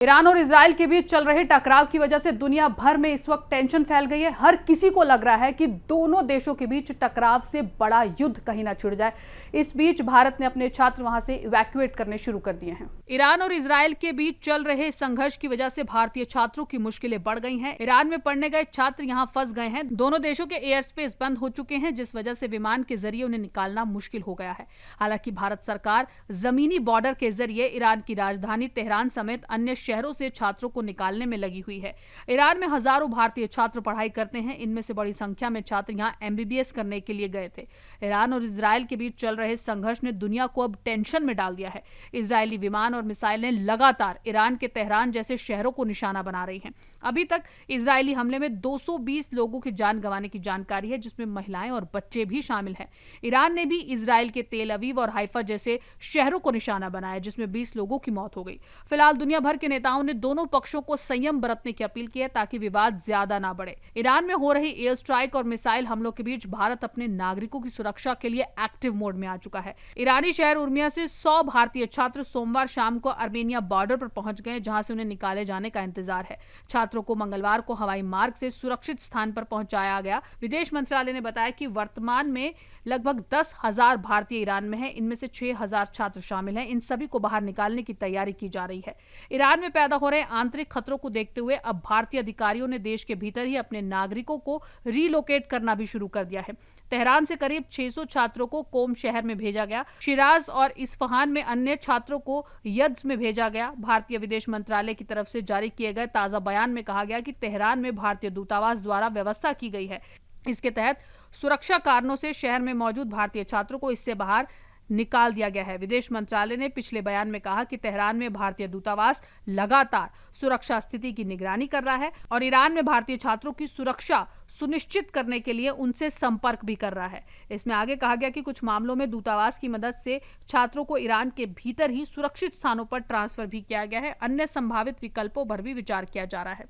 Iran और Israel के बीच चल रहे टकराव की वजह से दुनिया भर में इस वक्त टेंशन फैल गई है। हर किसी को लग रहा है कि दोनों देशों के बीच टकराव से बड़ा युद्ध कहीं ना छिड़ जाए। इस बीच भारत ने अपने छात्र वहां से इवैक्यूएट करने शुरू कर दिए हैं। ईरान और इजराइल के बीच चल रहे संघर्ष की वजह से भारतीय छात्रों की मुश्किलें बढ़ गई हैं। ईरान में पढ़ने गए छात्र यहां फंस गए हैं। दोनों देशों के एयर स्पेस बंद हो चुके हैं, जिस वजह से विमान के जरिए उन्हें निकालना मुश्किल हो गया है। हालांकि भारत सरकार जमीनी बॉर्डर के जरिए ईरान की राजधानी तेहरान समेत अन्य शहरों से छात्रों को निकालने में लगी हुई है। ईरान में हजारों भारतीय छात्र पढ़ाई करते हैं। इनमें से बड़ी संख्या में छात्र यहां एमबीबीएस करने के लिए गए थे। ईरान और इजराइल के बीच चल रहे संघर्ष ने दुनिया को अब टेंशन में डाल दिया है। इजरायली विमान और मिसाइलें लगातार ईरान के तेहरान जैसे शहरों को निशाना बना रही हैं। अभी तक इजरायली हमले में 220 लोगों की जान गंवाने की जानकारी है, जिसमें महिलाएं और बच्चे भी शामिल हैं। ईरान ने भी इजराइल के तेल अवीव और हाइफा जैसे शहरों को निशाना बनाया, जिसमें 20 लोगों की मौत हो गई। फिलहाल दुनिया भर के नेताओं ने दोनों पक्षों को संयम बरतने की अपील की है, ताकि विवाद ज्यादा ना बढ़े। ईरान में हो रही एयर स्ट्राइक और मिसाइल हमलों के बीच भारत अपने नागरिकों की सुरक्षा के लिए एक्टिव मोड में आ चुका है। ईरानी शहर उर्मिया से 100 भारतीय छात्र सोमवार शाम को आर्मेनिया बॉर्डर पर पहुंच गए, जहां से उन्हें निकाले जाने का इंतजार है। छात्रों को मंगलवार को हवाई मार्ग से सुरक्षित स्थान पर पहुंचाया गया। विदेश मंत्रालय ने बताया कि वर्तमान में लगभग 10,000 भारतीय ईरान में हैं। इनमें से 6,000 छात्र शामिल हैं। इन सभी को बाहर निकालने की तैयारी की जा रही है। ईरान में पैदा हो रहे आंतरिक खतरों को देखते हुए अब भारतीय अधिकारियों ने देश के भीतर ही अपने नागरिकों को रीलोकेट करना भी शुरू कर दिया है। तेहरान से करीब 600 छात्रों को कोम शहर में भेजा गया। शिराज और इस्फहान में अन्य छात्रों को यज्ञ में भेजा गया। भारतीय विदेश मंत्रालय की तरफ से जारी किए गए ताजा बयान में कहा गया कि तेहरान में भारतीय दूतावास द्वारा व्यवस्था की गई है। इसके तहत सुरक्षा कारणों से शहर में मौजूद भारतीय छात्रों को इससे बाहर निकाल दिया गया है। विदेश मंत्रालय ने पिछले बयान में कहा कि तेहरान में भारतीय दूतावास लगातार सुरक्षा स्थिति की निगरानी कर रहा है और ईरान में भारतीय छात्रों की सुरक्षा सुनिश्चित करने के लिए उनसे संपर्क भी कर रहा है। इसमें आगे कहा गया कि कुछ मामलों में दूतावास की मदद से छात्रों को ईरान के भीतर ही सुरक्षित स्थानों पर ट्रांसफर भी किया गया है। अन्य संभावित विकल्पों पर भी विचार किया जा रहा है।